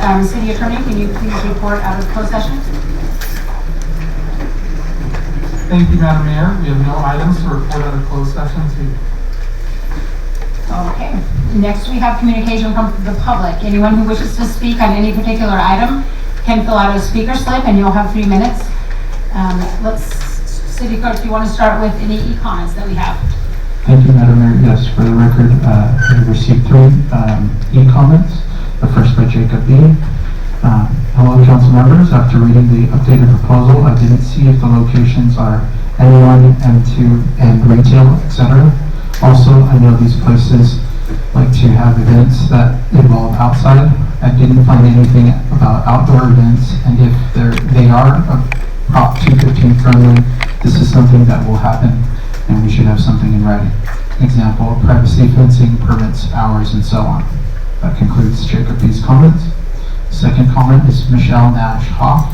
City Attorney, can you please report out of closed session? Thank you, Madam Mayor. We have no items to report out of closed session this evening. Okay. Next, we have communication from the public. Anyone who wishes to speak on any particular item can fill out a speaker slip, and you'll have 3 minutes. City Clerk, do you want to start with any e-comments that we have? Thank you, Madam Mayor. Yes, for the record, we received 3 e-comments. The first by Jacob B. Hello, council members. After reading the updated proposal, I didn't see if the locations are M1, M2, and retail, etc. Also, I know these places like to have events that involve outside. I didn't find anything about outdoor events, and if they are Prop 215 friendly, this is something that will happen, and we should have something in writing. Example, privacy fencing, permits, hours, and so on. That concludes Jacob B's comments. Second comment is Michelle Nash Hoff.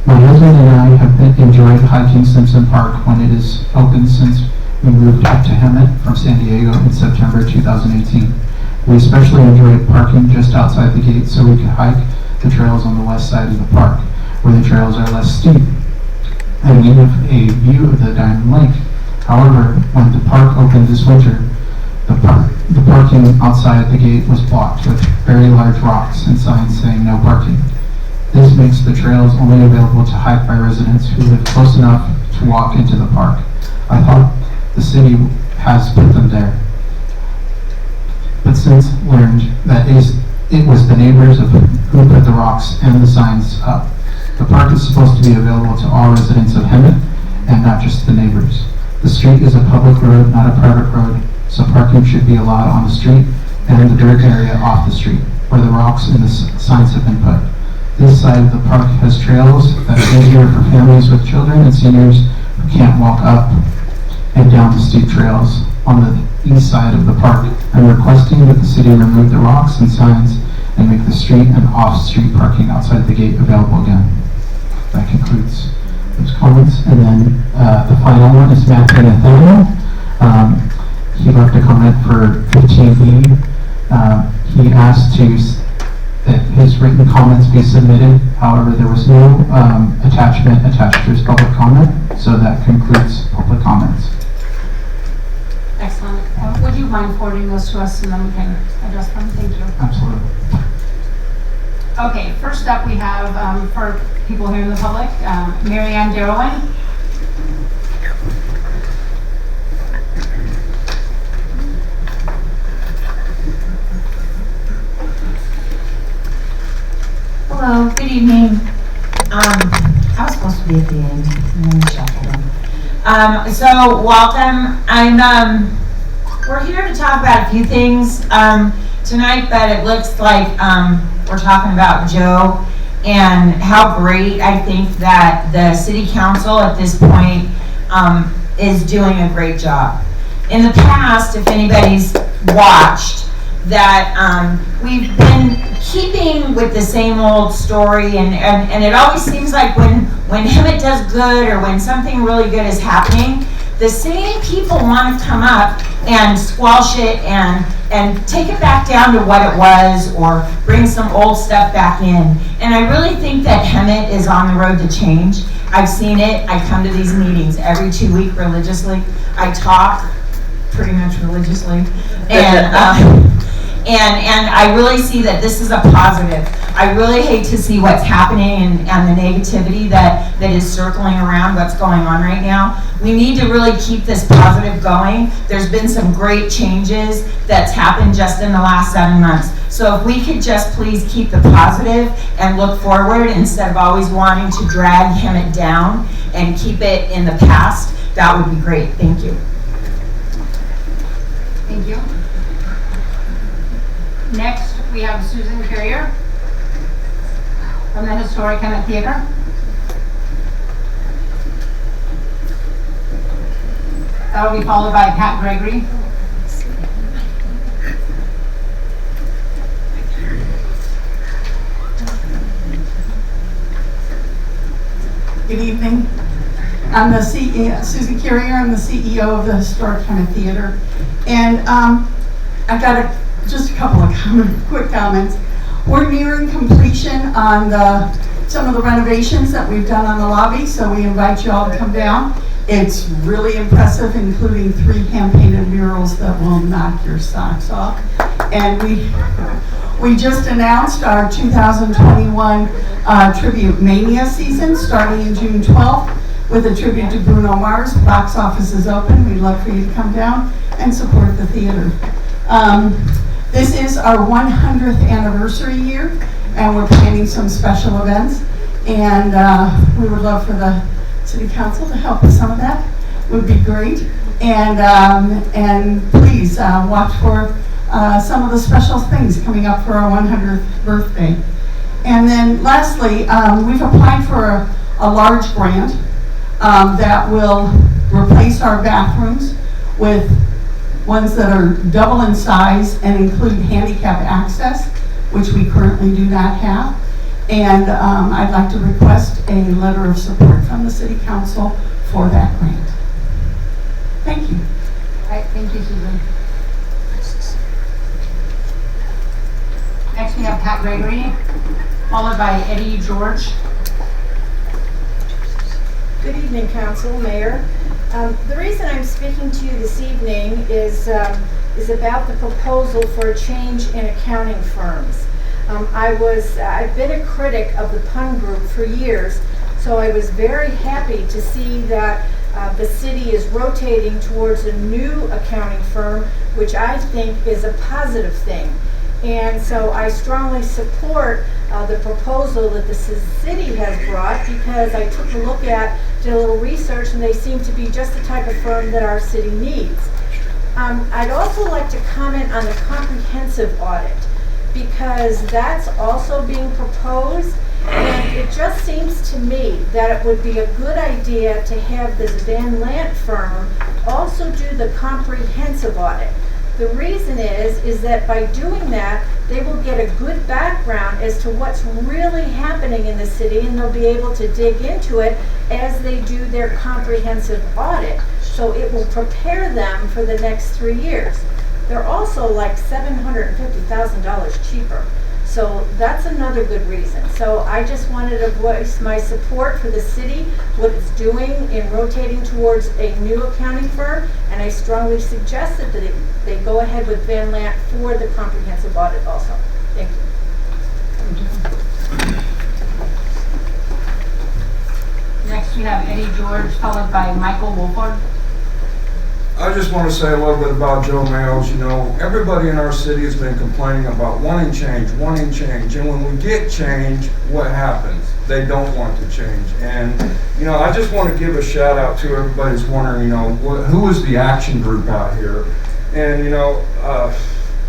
My husband and I have enjoyed hiking Simpson Park when it is open since we moved up to Hemet from San Diego in September 2018. We especially enjoyed parking just outside the gate so we could hike the trails on the west side of the park, where the trails are less steep and we have a view of the Diamond Lake. However, when the park opened this winter, the parking outside the gate was blocked with very large rocks and signs saying no parking. This makes the trails only available to hike by residents who live close enough to walk into the park. I thought the city has put them there, but since learned that it was the neighbors who put the rocks and the signs up. The park is supposed to be available to all residents of Hemet and not just the neighbors. The street is a public road, not a private road, so parking should be allowed on the street and in the dirt area off the street, where the rocks and the signs have been put. This side of the park has trails that are easier for families with children and seniors who can't walk up and down the steep trails. On the east side of the park, I'm requesting that the city remove the rocks and signs and make the street and off-street parking outside the gate available again. That concludes those comments. And then the final one is Matthew Nathaniel. He left a comment for 15E. He asked that his written comments be submitted. However, there was no attachment attached to his public comment, so that concludes public comments. Excellent. Would you mind forwarding those to us and then we can address them? Thank you. Absolutely. Okay, first up we have, for people here in the public, Mary Ann Darrowin. Hello, good evening. I was supposed to be at the end, and then shuffled them. So welcome. We're here to talk about a few things tonight, but it looks like we're talking about Joe and how great I think that the city council at this point is doing a great job. In the past, if anybody's watched, that we've been keeping with the same old story, and it always seems like when Hemet does good or when something really good is happening, the same people want to come up and squelch it and take it back down to what it was or bring some old stuff back in. And I really think that Hemet is on the road to change. I've seen it. I come to these meetings every 2 weeks religiously. I talk pretty much religiously. And I really see that this is a positive. I really hate to see what's happening and the negativity that is circling around what's going on right now. We need to really keep this positive going. There's been some great changes that's happened just in the last 7 months. So if we could just please keep the positive and look forward instead of always wanting to drag Hemet down and keep it in the past, that would be great. Thank you. Thank you. Next, we have Susan Carrier from the Historic Hemet Theater. That will be followed by Pat Gregory. Good evening. I'm the CEO, Susan Carrier. I'm the CEO of the Historic Hemet Theater, and I've got just a couple of quick comments. We're nearing completion on some of the renovations that we've done on the lobby, so we invite you all to come down. It's really impressive, including 3 hand-painted murals that will knock your socks off. And we just announced our 2021 Tribute Mania season, starting in June 12th, with a tribute to Bruno Mars. Box office is open. We'd love for you to come down and support the theater. This is our 100th anniversary year, and we're planning some special events. And we would love for the City Council to help with some of that. Would be great. And please watch for some of the special things coming up for our 100th birthday. And then lastly, we've applied for a large grant that will replace our bathrooms with ones that are double in size and include handicap access, which we currently do not have. And I'd like to request a letter of support from the City Council for that grant. Thank you. All right, thank you, Susan. Next, we have Pat Gregory, followed by Eddie George. Good evening, Council, Mayor. The reason I'm speaking to you this evening is about the proposal for a change in accounting firms. I've been a critic of the Pun Group for years, so I was very happy to see that the city is rotating towards a new accounting firm, which I think is a positive thing. And so I strongly support the proposal that the city has brought, because I took a look at, did a little research, and they seem to be just the type of firm that our city needs. I'd also like to comment on the comprehensive audit, because that's also being proposed, and it just seems to me that it would be a good idea to have this Van Lant firm also do the comprehensive audit. The reason is that by doing that, they will get a good background as to what's really happening in the city, and they'll be able to dig into it as they do their comprehensive audit. So it will prepare them for the next 3 years. They're also like $750,000 cheaper. So that's another good reason. So I just wanted to voice my support for the city, what it's doing in rotating towards a new accounting firm, and I strongly suggested that they go ahead with Van Lant for the comprehensive audit also. Thank you. Next, we have Eddie George, followed by Michael Wolford. I just want to say a little bit about Joe Mails. You know, everybody in our city has been complaining about wanting change. And when we get change, what happens? They don't want to change. And, you know, I just want to give a shout out to everybody who's wondering, you know, who is the action group out here? And, you know,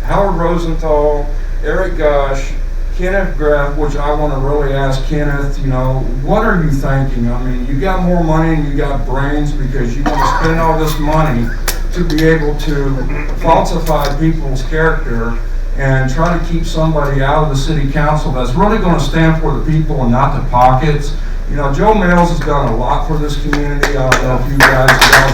Howard Rosenthal, Eric Gosh, Kenneth Graff, which I want to really ask Kenneth, you know, what are you thinking? I mean, you got more money and you got brains, because you want to spend all this money to be able to falsify people's character and try to keep somebody out of the city council that's really going to stand for the people and not the pockets. You know, Joe Mails has done a lot for this community. I don't know if you guys know.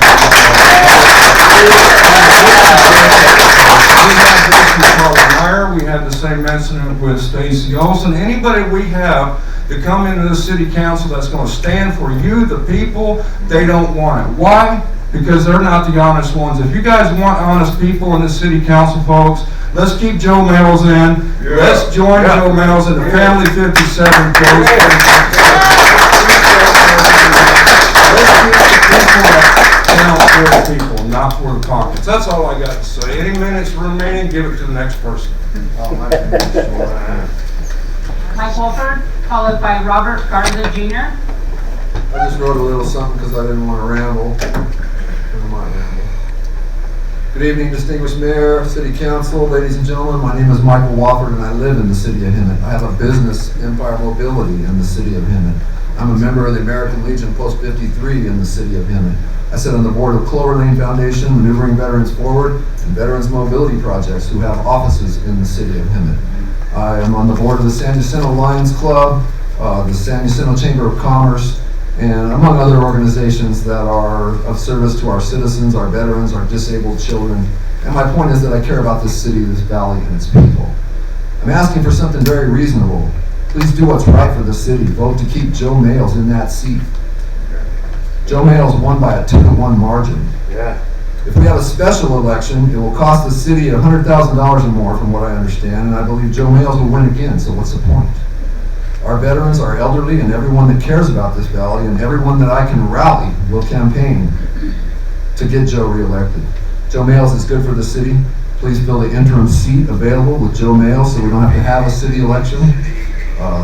We had the same incident with Stacy Olson. Anybody we have to come into the city council that's going to stand for you, the people, they don't want it. Why? Because they're not the honest ones. If you guys want honest people in the city council, folks, let's keep Joe Mails in. Yeah. Let's join Joe Mails in the Family 57 case. For the people, not for the pockets. That's all I got to say. Any minutes remaining, give it to the next person. Mike Wolford, followed by Robert Garza Jr. I just wrote a little something because I didn't want to ramble. Good evening, distinguished mayor, city council, ladies and gentlemen. My name is Michael Wofford, and I live in the city of Hemet. I have a business, Empire Mobility, in the city of Hemet. I'm a member of the American Legion Post 53 in the city of Hemet. I sit on the board of Clover Lane Foundation, Maneuvering Veterans Forward, and Veterans Mobility Projects, who have offices in the city of Hemet. I am on the board of the San Jacinto Lions Club, the San Jacinto Chamber of Commerce, and among other organizations that are of service to our citizens, our veterans, our disabled children. And my point is that I care about this city, this valley, and its people. I'm asking for something very reasonable. Please do what's right for the city. Vote to keep Joe Males in that seat. Joe Males won by a 2-1 margin. Yeah. If we have a special election, it will cost the city $100,000 or more from what I understand, and I believe Joe Males will win again, so what's the point? Our veterans, our elderly, and everyone that cares about this valley, and everyone that I can rally will campaign to get Joe reelected. Joe Males is good for the city. Please fill the interim seat available with Joe Males so we don't have to have a city election.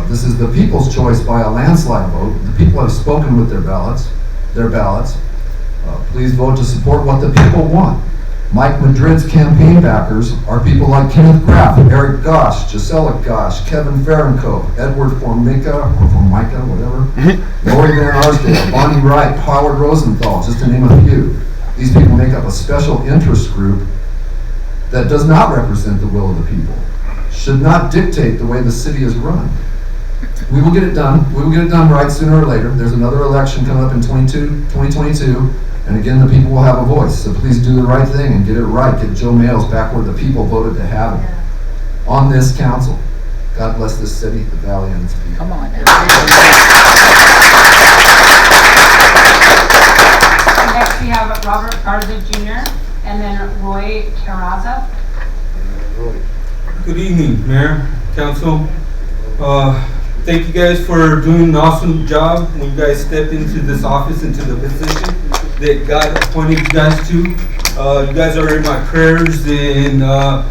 This is the people's choice by a landslide vote. The people have spoken with their ballots. Please vote to support what the people want. Mike Madrid's campaign backers are people like Kenneth Graff, Eric Gosch, Gisela Gosch, Kevin Farrencoe, Edward Formica, whatever, Lori Van Arsdale, Bonnie Wright, Howard Rosenthal, just to name a few. These people make up a special interest group that does not represent the will of the people, should not dictate the way the city is run. We will get it done. We will get it done right sooner or later. There's another election coming up in 2022, and again, the people will have a voice. So please do the right thing and get it right. Get Joe Males back where the people voted to have him. On this council. God bless this city, the valley, and its people. Come on now. Next we have Robert Garza Jr. and then Roy Terraza. Good evening, Mayor, Council. Thank you guys for doing an awesome job when you guys stepped into this office, into the position that God appointed you guys to. You guys are in my prayers, and I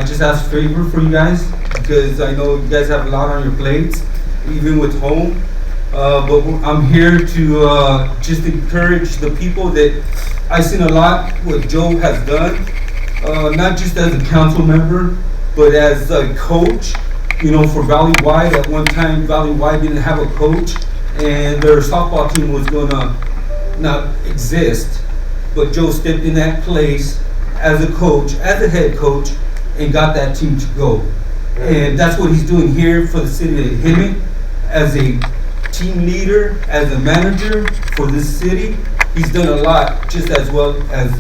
just ask favor for you guys because I know you guys have a lot on your plates, even with home. But I'm here to just encourage the people that I've seen a lot what Joe has done, not just as a council member, but as a coach. You know, for Valley Wide, at one time Valley Wide didn't have a coach, and their softball team was gonna not exist. But Joe stepped in that place as a coach, as a head coach, and got that team to go. And that's what he's doing here for the city of Hemet, as a team leader, as a manager for this city. He's done a lot, just as well as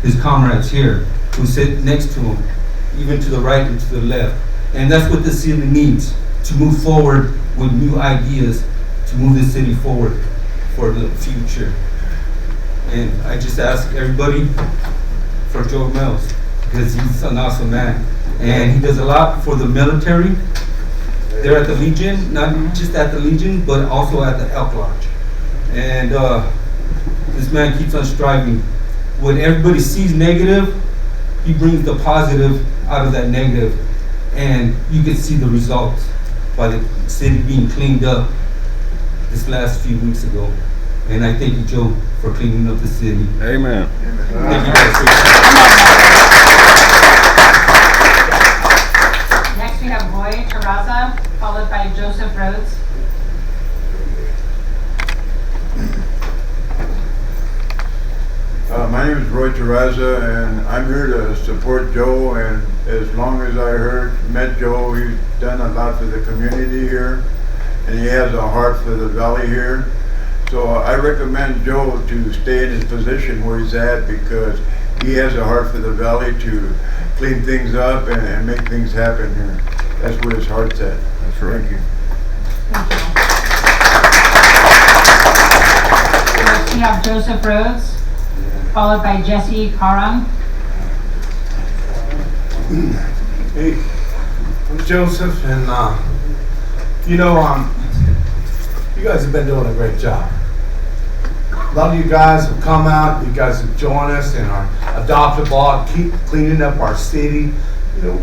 his comrades here, who sit next to him, even to the right and to the left. And that's what the city needs, to move forward with new ideas, to move the city forward for the future. And I just ask everybody for Joe Mills, because he's an awesome man. And he does a lot for the military. They're at the Legion, not just at the Legion, but also at the Elk Lodge. And this man keeps on striving. When everybody sees negative, he brings the positive out of that negative. And you can see the results by the city being cleaned up this last few weeks ago. And I thank you, Joe, for cleaning up the city. Amen. Thank you guys. Next we have Roy Terraza, followed by Joseph Rhodes. My name is Roy Terraza, and I'm here to support Joe. And as long as I met Joe, he's done a lot for the community here, and he has a heart for the valley here. So I recommend Joe to stay in his position where he's at, because he has a heart for the valley to clean things up and make things happen here. That's where his heart's at. That's right. Thank you. Next we have Joseph Rhodes, followed by Jesse Karan. Hey, I'm Joseph, and you guys have been doing a great job. A lot of you guys have come out, you guys have joined us in our adoptive law, keep cleaning up our city. You know,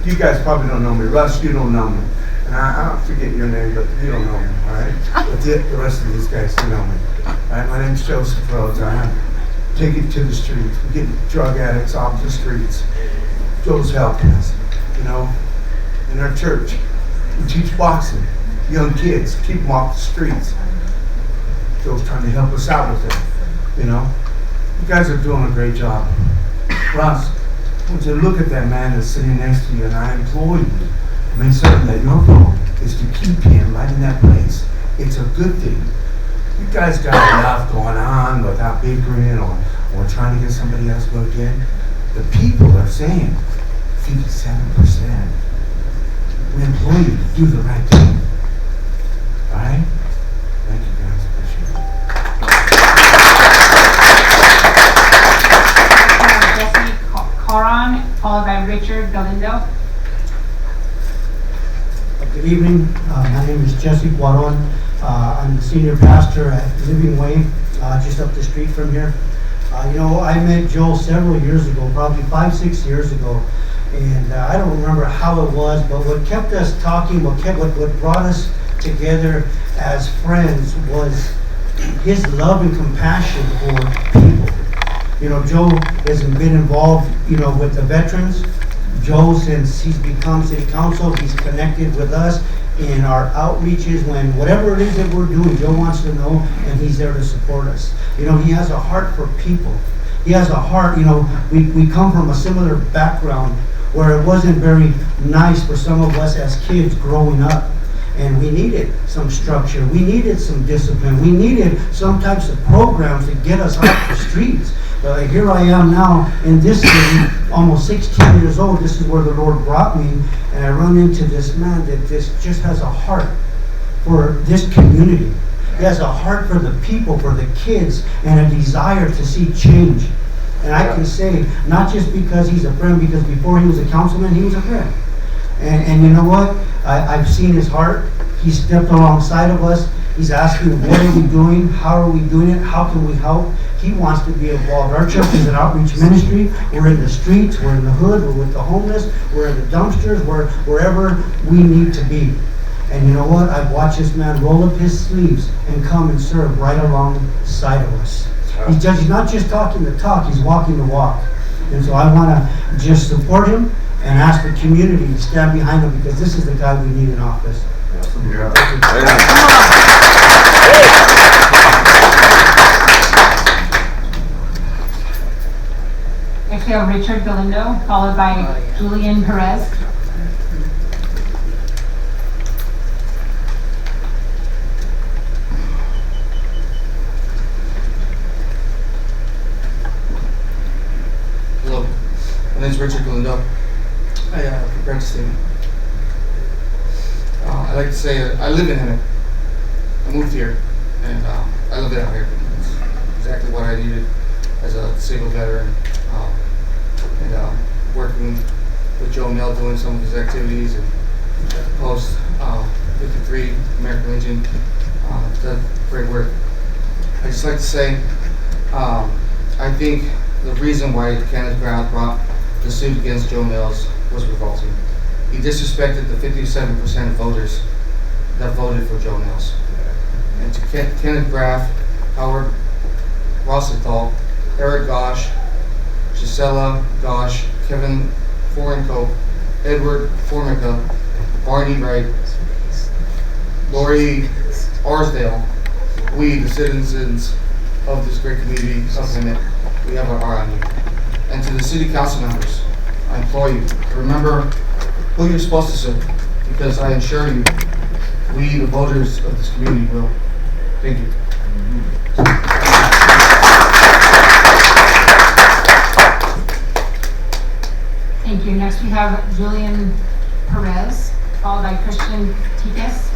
you guys probably don't know me. Russ, you don't know me. And I don't forget your name, but you don't know me, all right? But the rest of these guys know me. All right, my name's Joseph Rhodes. I take it to the streets. We get drug addicts off the streets. Joe's helping us, you know. In our church, we teach boxing. Young kids, keep them off the streets. Joe's trying to help us out with that, you know. You guys are doing a great job. Russ, I want you to look at that man that's sitting next to you, and I implore you to make certain that your vote is to keep him right in that place. It's a good thing. You guys got enough going on without bickering or trying to get somebody else to vote again. The people are saying, 57%. We implore you to do the right thing. All right? Thank you, guys. Appreciate it. Jesse Coron, followed by Richard Galindo. Good evening. My name is Jesse Guaron. I'm the senior pastor at Living Way, just up the street from here. I met Joe several years ago, probably 5-6 years ago, and I don't remember how it was, but what kept us talking, what brought us together as friends was his love and compassion for people. Joe has been involved, with the veterans. Joe, since he's become city council, he's connected with us in our outreaches when whatever it is that we're doing, Joe wants to know, and he's there to support us. He has a heart for people. He has a heart, we come from a similar background where it wasn't very nice for some of us as kids growing up. And we needed some structure. We needed some discipline. We needed some types of programs to get us off the streets. But here I am now in this city, almost 16 years old. This is where the Lord brought me. And I run into this man that just has a heart for this community. He has a heart for the people, for the kids, and a desire to see change. And I can say, not just because he's a friend, because before he was a councilman, he was a friend. And you know what? I've seen his heart. He stepped alongside of us. He's asking, what are we doing? How are we doing it? How can we help? He wants to be involved. Our church is an outreach ministry. We're in the streets. We're in the hood. We're with the homeless. We're in the dumpsters. We're wherever we need to be. And you know what? I've watched this man roll up his sleeves and come and serve right alongside of us. He's not just talking the talk. He's walking the walk. And so I want to just support him and ask the community to stand behind him, because this is the guy we need in office. Next we have Richard Galindo, followed by Julian Perez. Hello, my name is Richard Galindo. I prepared to statement. I'd like to say I live in Hemet. I moved here, and I live it out here. It's exactly what I needed as a disabled veteran, and working with Joe Mel doing some of his activities, and at the Post 53 American Legion, done great work. I just like to say, I think the reason why Kenneth Brown brought the suit against Joe Mills was revolting. He disrespected the 57% of voters that voted for Joe Mills. And to Kenneth Graff, Howard Rosenthal, Eric Gosh, Gisela Gosh, Kevin Forenko, Edward Formica, Bonnie Wright, Lori Arsdale, we, the citizens of this great community of Hemet, we have our eye on you. And to the city council members, I implore you to remember who you're supposed to serve, because I assure you, we, the voters of this community, will. Thank you. Thank you. Next we have Julian Perez, followed by Christian Tikas.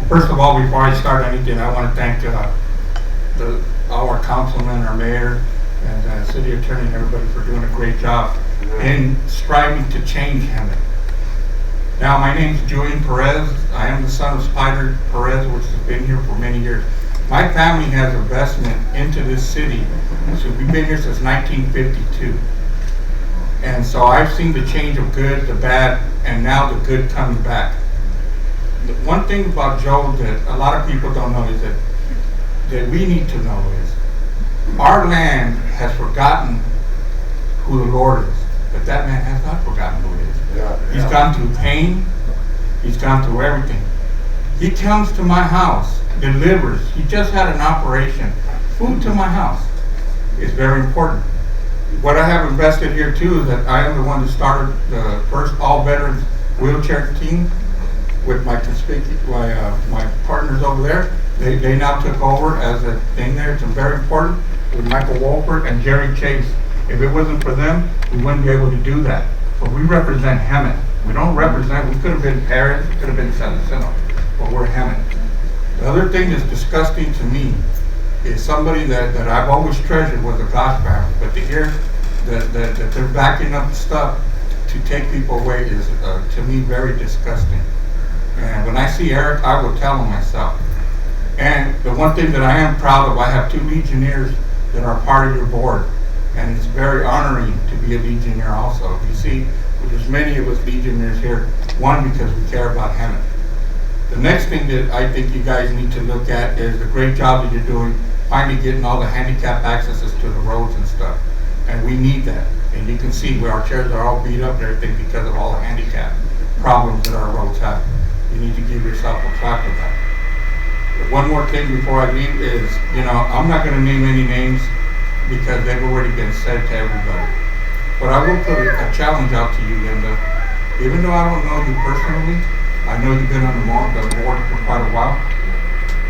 First of all, before I start anything, I want to thank our councilman, our mayor, and city attorney, and everybody for doing a great job in striving to change Hemet. Now, my name is Julian Perez. I am the son of Spider Perez, which has been here for many years. My family has investment into this city, so we've been here since 1952. And so I've seen the change of good, the bad, and now the good coming back. The one thing about Joe that a lot of people don't know is that we need to know is our land has forgotten who the Lord is, but that man has not forgotten who he is. He's gone through pain. He's gone through everything. He comes to my house, delivers. He just had an operation. Food to my house is very important. what I have invested here too is that I am the one that started the first all veterans wheelchair team with my partners over there. They now took over as a thing there. It's very important with Michael Wolford and Jerry Chase. If it wasn't for them, we wouldn't be able to do that. But we represent Hemet. We don't represent, we could have been Paris, it could have been San Jacinto, but we're Hemet. The other thing that's disgusting to me is somebody that I've always treasured was the Goss family, but to hear that they're backing up stuff to take people away is, to me, very disgusting. And when I see Eric, I will tell him myself. And the one thing that I am proud of, I have 2 Legionnaires that are part of your board. And it's very honoring to be a Legionnaire also. You see, there's many of us Legionnaires here. One, because we care about Hemet. The next thing that I think you guys need to look at is the great job that you're doing, finally getting all the handicap accesses to the roads and stuff. And we need that. And you can see where our chairs are all beat up and everything because of all the handicap problems that our roads have. You need to give yourself a clap for that. One more thing before I leave is, I'm not going to name any names because they've already been said to everybody. But I will put a challenge out to you, Linda. Even though I don't know you personally, I know you've been on the board for quite a while.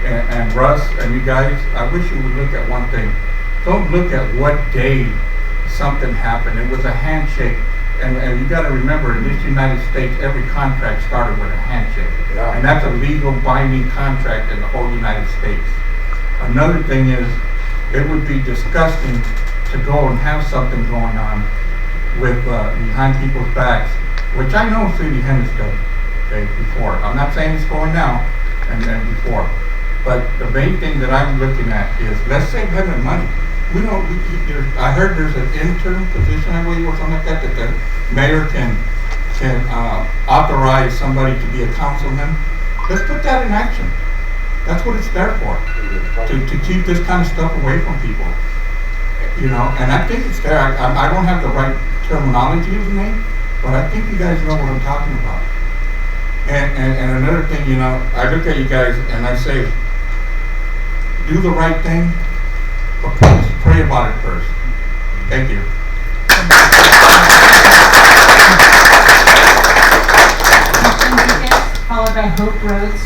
And Russ and you guys, I wish you would look at one thing. Don't look at what day something happened. It was a handshake. And you got to remember, in this United States, every contract started with a handshake. Yeah. And that's a legal binding contract in the whole United States. Another thing is, it would be disgusting to go and have something going on with behind people's backs, which I know City Hemet's done before. I'm not saying it's going now and before. But the main thing that I'm looking at is, let's save Hemet money. I heard there's an intern position, I believe, or something like that the mayor can authorize somebody to be a councilman. Let's put that in action. That's what it's there for, to keep this kind of stuff away from people. And I think it's there. I don't have the right terminology to name, but I think you guys know what I'm talking about. And another thing, I look at you guys and I say, do the right thing, but please pray about it first. Thank you. Followed by Hope Rhodes.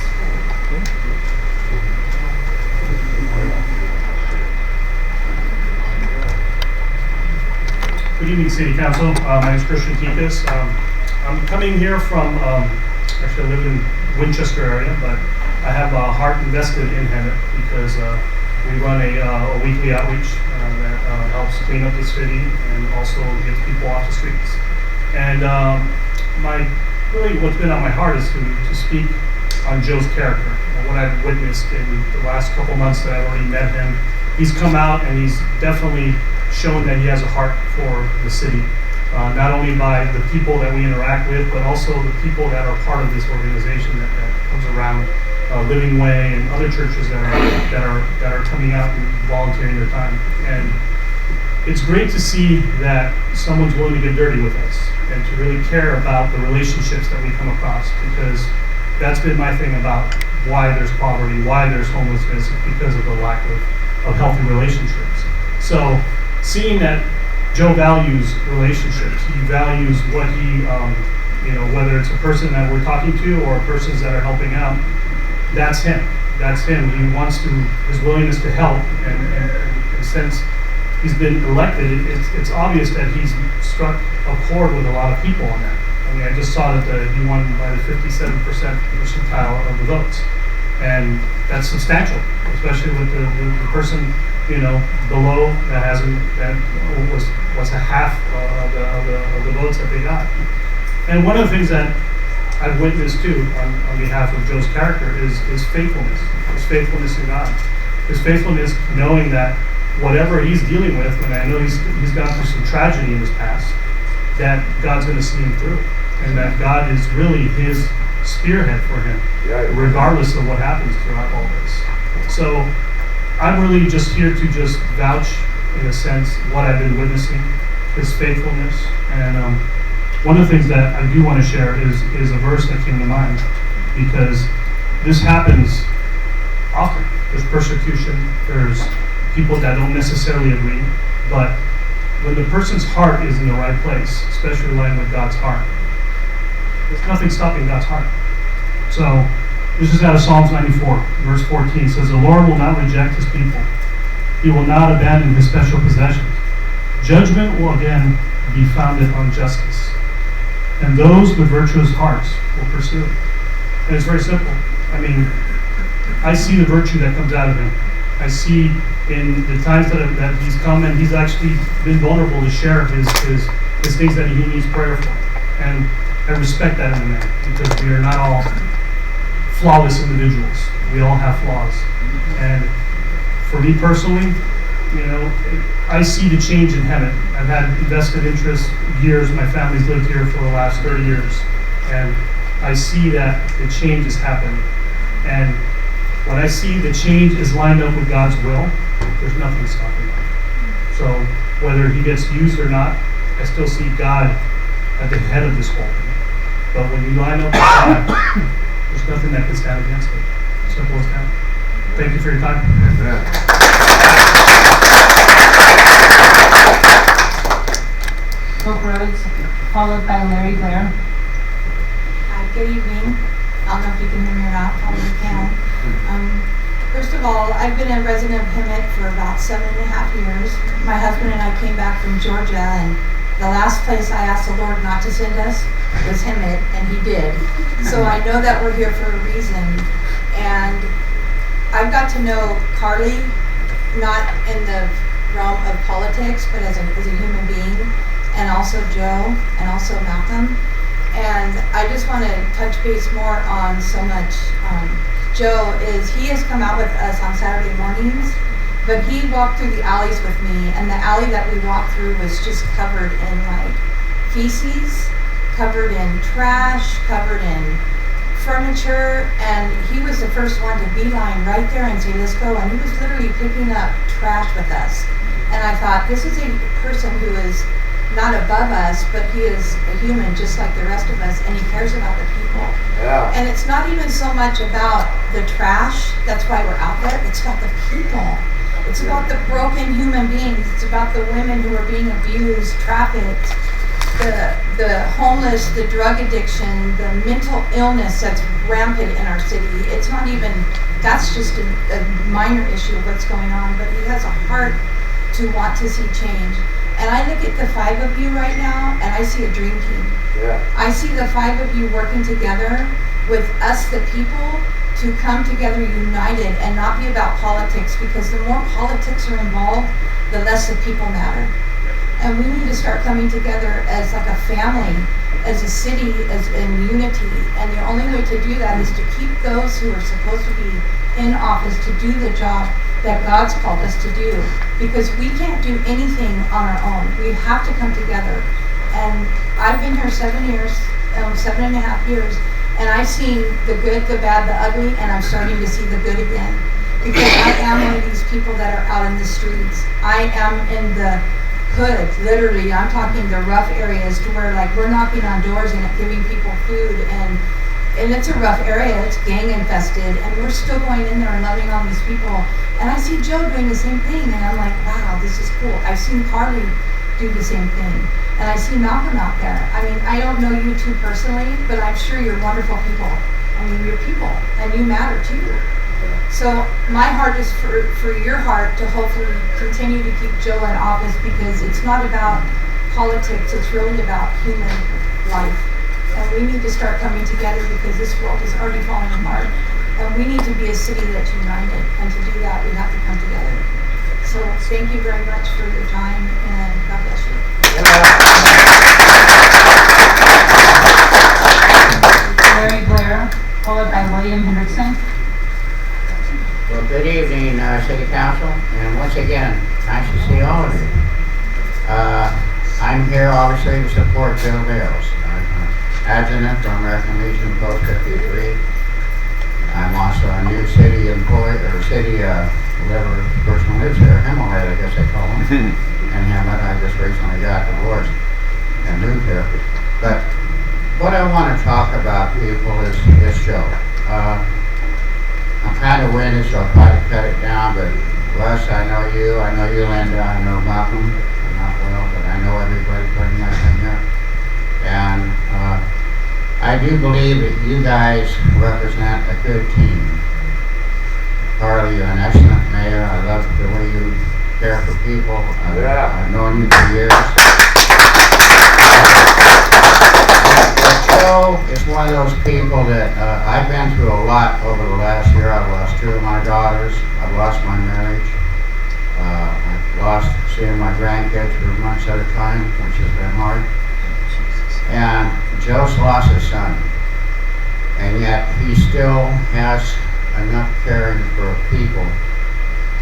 Good evening, City Council. My name is Christian Tikas. I'm coming here from, actually I live in Winchester area, but I have a heart invested in Hemet because we run a weekly outreach that helps clean up the city and also gets people off the streets. And what's been on my heart is to speak on Joe's character. What I've witnessed in the last couple months that I've already met him, he's come out and he's definitely shown that he has a heart for the city. Not only by the people that we interact with, but also the people that are part of this organization that comes around, Living Way and other churches that are coming out and volunteering their time. And it's great to see that someone's willing to get dirty with us and to really care about the relationships that we come across, because that's been my thing about why there's poverty, why there's homelessness, because of the lack of healthy relationships. So seeing that Joe values relationships, he values what he, whether it's a person that we're talking to or persons that are helping out, that's him. That's him. He wants to, his willingness to help, and since he's been elected, it's obvious that he's struck a chord with a lot of people on that. I mean, I just saw that he won by the 57% percentile of the votes. And that's substantial, especially with the person, below that was a half of the votes that they got. And one of the things that I've witnessed too, on behalf of Joe's character, is his faithfulness. His faithfulness in God. His faithfulness knowing that whatever he's dealing with, and I know he's gone through some tragedy in his past, that God's going to see him through. And that God is really his spearhead for him, regardless of what happens throughout all this. So I'm really just here to just vouch, in a sense, what I've been witnessing, his faithfulness. And one of the things that I do want to share is a verse that came to mind, because this happens often. There's persecution, there's people that don't necessarily agree, but when the person's heart is in the right place, especially aligned with God's heart, there's nothing stopping God's heart. So this is out of Psalms 94, verse 14. It says, the Lord will not reject his people. He will not abandon his special possessions. Judgment will again be founded on justice. And those with virtuous hearts will pursue it. And it's very simple. I mean, I see the virtue that comes out of him. I see in the times that he's come and he's actually been vulnerable to share his things that he needs prayer for. And I respect that in a man, because we are not all flawless individuals. We all have flaws. And for me personally, you know, I see the change in Hemet. I've had invested interest years. My family's lived here for the last 30 years. And I see that the change is happening. And when I see the change is lined up with God's will, there's nothing stopping that. So whether he gets used or not, I still see God at the head of this whole thing. But when you line up with God, there's nothing that can stand against it. Simple as that. Thank you for your time. Hope Rhodes, followed by Larry Blair. Hi, good evening. I don't know if you can hear me or not, probably can. First of all, I've been a resident of Hemet for about 7.5 years. My husband and I came back from Georgia, and the last place I asked the Lord not to send us was Hemet, and he did. So I know that we're here for a reason. And I've got to know Carly, not in the realm of politics, but as a human being, and also Joe, and also Malcolm. And I just want to touch base more on so much. Joe he has come out with us on Saturday mornings, but he walked through the alleys with me, and the alley that we walked through was just covered in like feces, covered in trash, covered in furniture, and he was the first one to beeline right there and say, let's go, and he was literally picking up trash with us. And I thought, this is a person who is not above us, but he is a human just like the rest of us, and he cares about the people. Yeah. And it's not even so much about the trash, that's why we're out there, it's about the people. It's about the broken human beings, it's about the women who are being abused, trafficked, the homeless, the drug addiction, the mental illness that's rampant in our city. It's not even, that's just a minor issue of what's going on, but he has a heart to want to see change. And I look at the 5 of you right now, and I see a dream team. Yeah. I see the 5 of you working together with us, the people, to come together united and not be about politics, because the more politics are involved, the less the people matter. And we need to start coming together as like a family, as a city, as in unity. And the only way to do that is to keep those who are supposed to be in office to do the job that God's called us to do, because we can't do anything on our own. We have to come together. And I've been here 7 years, 7.5 years, and I've seen the good, the bad, the ugly, and I'm starting to see the good again. Because I am one of these people that are out in the streets. I am in the hood, literally. I'm talking the rough areas to where like we're knocking on doors and giving people food, and it's a rough area, it's gang infested, and we're still going in there and loving on these people. And I see Joe doing the same thing, and I'm like, wow, this is cool. I've seen Carly do the same thing, and I see Malcolm out there. I mean, I don't know you two personally, but I'm sure you're wonderful people. I mean, you're people, and you matter too. So my heart is for your heart to hopefully continue to keep Joe in office, because it's not about politics, it's really about human life. And we need to start coming together, because this world is already falling apart. And we need to be a city that's united. And to do that, we have to come together. So thank you very much for your time, and God bless you. Larry Blair, followed by William Hendrickson. Well, good evening, City Council, and once again, nice to see all of you. I'm here obviously to support Joe Bales. Adjutant for American Legion Post 53. I'm also a new city employee, or city, whatever person lives there, Hemet, I guess they call him. And Hemet, I just recently got divorced and moved here. But what I want to talk about, people, is Joe. I'm kind of windy, so I'll try to cut it down, but Russ, I know you, Linda, I know Malcolm, not well, know everybody pretty much in here. And I do believe that you guys represent a good team. Carly, you're an excellent mayor. I love the way you care for people. I've known you for years. Joe is one of those people that I've been through a lot over the last year. I've lost 2 of my daughters. I've lost my marriage. I've lost seeing my grandkids for months at a time, which has been hard. And Joe's lost his son. And yet he still has enough caring for people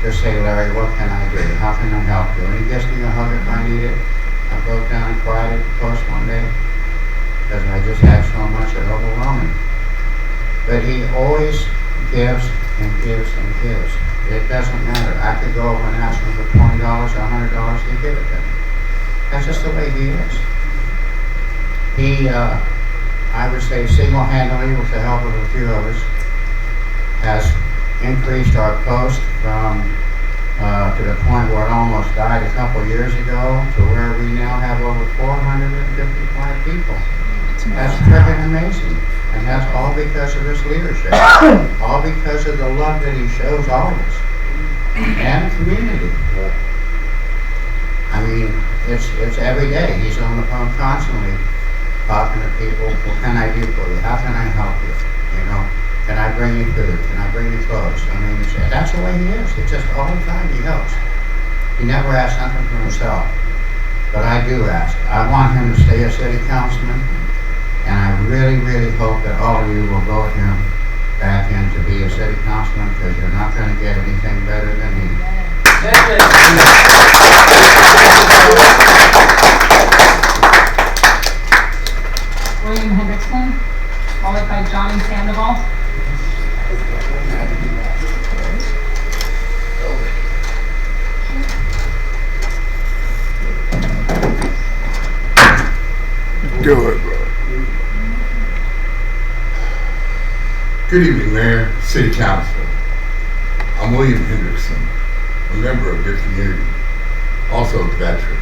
to say, Larry, what can I do? How can I help you? And he gives me a hug if I need it. I broke down and cried at the post one day because I just had so much it overwhelming. But he always gives and gives and gives. It doesn't matter. I could go over and ask him for $20 or $100, he'd give it to me. That's just the way he is. He, I would say single-handedly, with the help of a few of us, has increased our post from to the point where it almost died a couple years ago to where we now have over 455 people. That's freaking amazing. And that's all because of his leadership. All because of the love that he shows all of us. And the community. I mean, it's every day. He's on the phone constantly talking to people. What can I do for you? How can I help you? You know, can I bring you food? Can I bring you clothes? I mean, that's the way he is. It's just all the time he helps. He never asks something for himself. But I do ask. I want him to stay a city councilman. And I really, really hope that all of you will vote him back in to be a city councilman, because you're not going to get anything better than he. William Hendrickson, followed by Johnny Sandoval. Do it, bro. Good evening, Mayor, City Council. I'm William Hendrickson, a member of your community, also a veteran.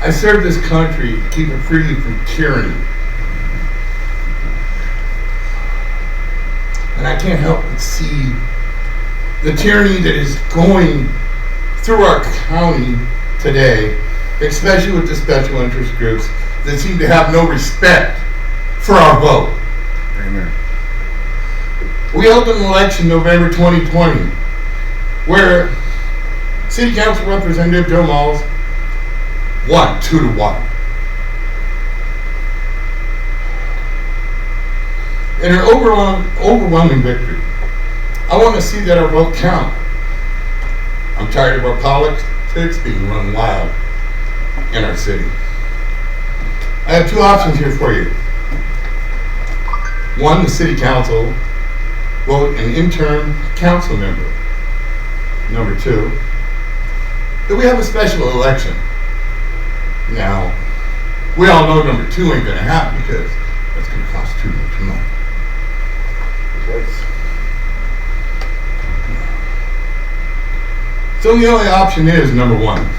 I serve this country to keep it free from tyranny. And I can't help but see the tyranny that is going through our county today, especially with the special interest groups that seem to have no respect for our vote. Amen. We held an election November 2020 where City Council Representative Joe Malls won 2-1. In an overwhelming victory. I want to see that our vote count. I'm tired of our politics being run wild in our city. I have 2 options here for you. One, the city council vote an interim council member. Number 2, that we have a special election. Now, we all know number 2 ain't gonna happen because that's gonna cost too much money. So the only option is number 1.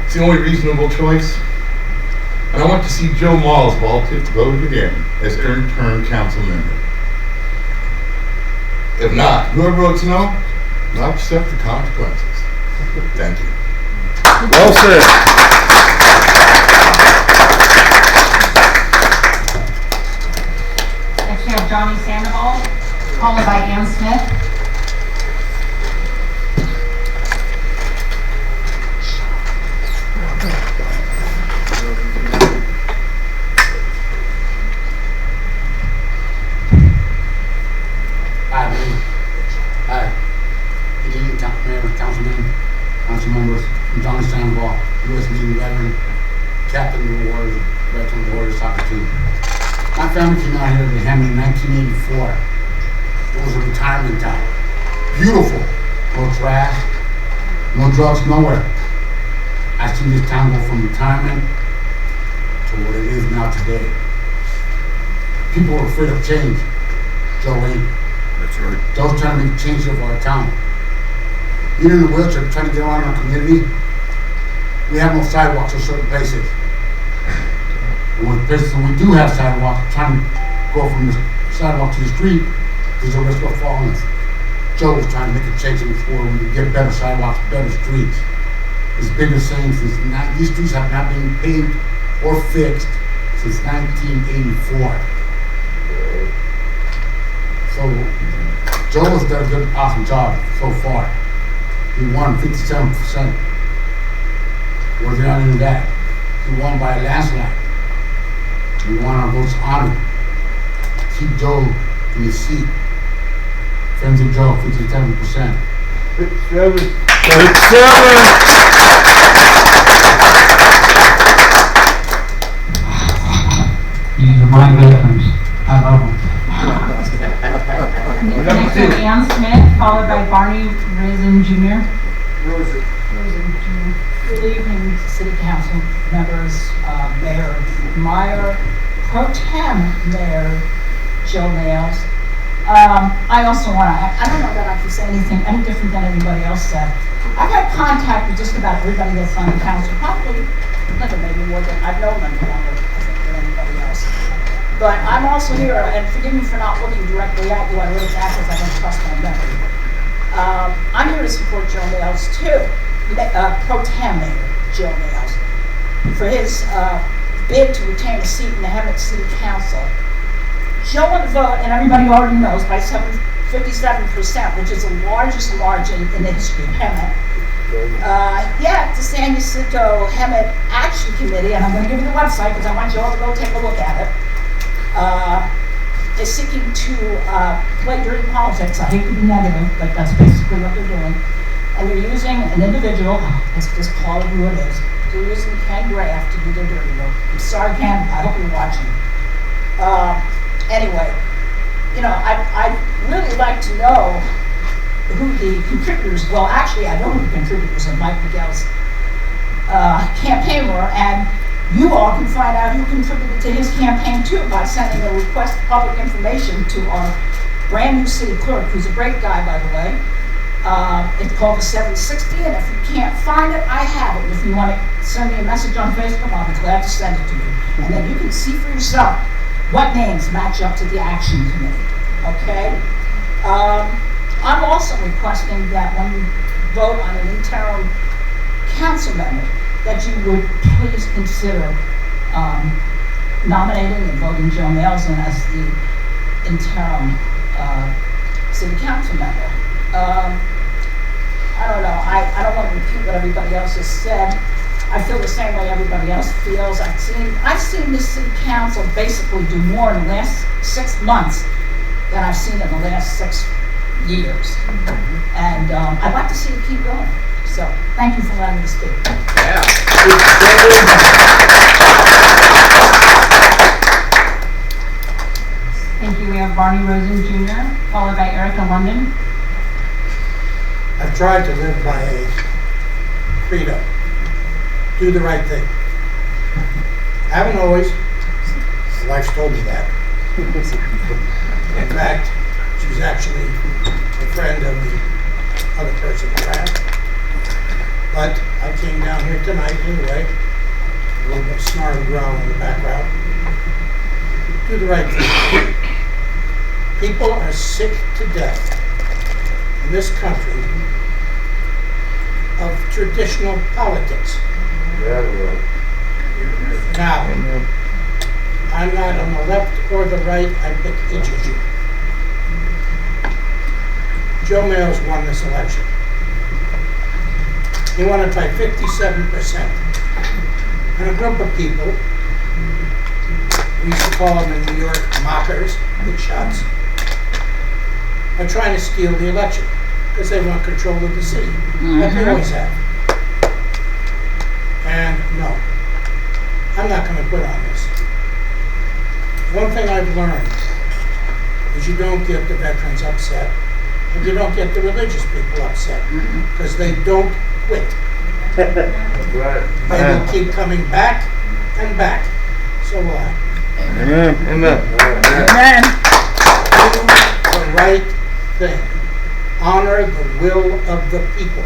It's the only reasonable choice. And I want to see Joe Malls voted in as interim council member. If not, whoever votes no, will accept the consequences. Thank you. Well said. Next we have Johnny Sandoval, followed by Ann Smith. Hi. Good evening, Mayor, Councilman, Council members. I'm Johnny Sandoval, U.S. Navy veteran, captain of the Warriors, veteran of the Warriors soccer team. My family came out here to Hemet in 1984. It was a retirement town. Beautiful. No trash, no drugs, nowhere. I seen this town go from retirement to what it is now today. People are afraid of change. Joe ain't. That's right. Joe's trying to make change of our town. being in a wheelchair, trying to get around our community, we have no sidewalks in certain places. And with places that we do have sidewalks, trying to go from the sidewalk to the street, there's a risk of falling. Joe was trying to make a change in before we could get better sidewalks, better streets. It's been the same since, these streets have not been paved or fixed since 1984. So, Joe has done a good, awesome job so far. He won 57%. Where's the honor in that? He won by a landslide. We want our votes honored. Keep Joe in his seat. Friends of Joe, 57%. 57. You remind veterans, I love them. Next is Ann Smith, followed by Barney Risen Jr. Rosen Jr. Good evening, City Council members, Mayor Meyer, Pro Tem Mayor Joe Nails. I also want to, I don't know that I can say anything any different than anybody else said. I've had contact with just about everybody that's on the council, probably, maybe more than, I've known them longer, I think, than anybody else. But I'm also here, and forgive me for not looking directly at you, I look back because I don't trust my memory. I'm here to support Joe Nails too, Pro Tem Mayor Joe Nails, for his bid to retain a seat in the Hemet City Council. Joe won the vote, and everybody already knows, by 57%, which is the largest margin in the history of Hemet. Yet, the San Jacinto Hemet Action Committee, and I'm going to give you the website because I want you all to go take a look at it, is seeking to play dirty politics. I hate to be negative, but that's basically what they're doing. And they're using an individual, let's just call it who it is, they're using Ken Graff to do their dirty work. I'm sorry, Ken, I hope you're watching. Anyway, you know, I'd really like to know who the contributors, well, actually, I know who the contributors are, Mike Miguel's campaign were, and you all can find out who contributed to his campaign too by sending a request for public information to our brand new city clerk, who's a great guy, by the way. It's called the 760, and if you can't find it, I have it. If you want to send me a message on Facebook, I'll be glad to send it to you. And then you can see for yourself what names match up to the action committee, okay? I'm also requesting that when you vote on an interim council member, that you would please consider nominating and voting Joe Nails in as the interim city council member. I don't know, I don't want to repeat what everybody else has said. I feel the same way everybody else feels. I've seen this city council basically do more in the last 6 months than I've seen in the last 6 years. And I'd like to see it keep going. So, thank you for letting me speak. Yeah. Thank you. We have Barney Rosen Jr., followed by Erica London. I've tried to live by a credo. Do the right thing. I haven't always. My wife's told me that. In fact, she was actually a friend of the other person I ran. But I came down here tonight anyway. A little bit of snarl and growl in the background. Do the right thing. People are sick to death in this country of traditional politics. Now, I'm not on the left or the right, I pick each issue. Joe Nails won this election. He won it by 57%. And a group of people, we used to call them in New York mockers, big shots, are trying to steal the election because they want control of the city, like they always have. And no, I'm not going to quit on this. One thing I've learned is you don't get the veterans upset, and you don't get the religious people upset, because they don't quit. Right. They will keep coming back and back. So will I. Amen. Amen. Do the right thing. honor the will of the people.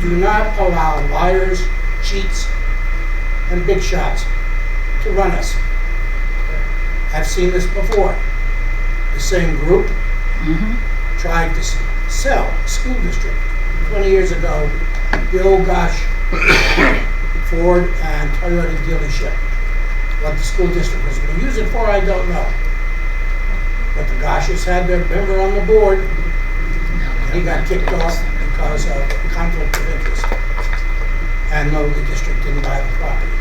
Do not allow liars, cheats, and big shots to run us. I've seen this before. The same group tried to sell school district 20 years ago, the old Gosh Ford and Toyota dealership. What the school district was going to use it for, I don't know. But the Goshes had their member on the board, and he got kicked off because of conflict of interest. And no, the district didn't buy the property.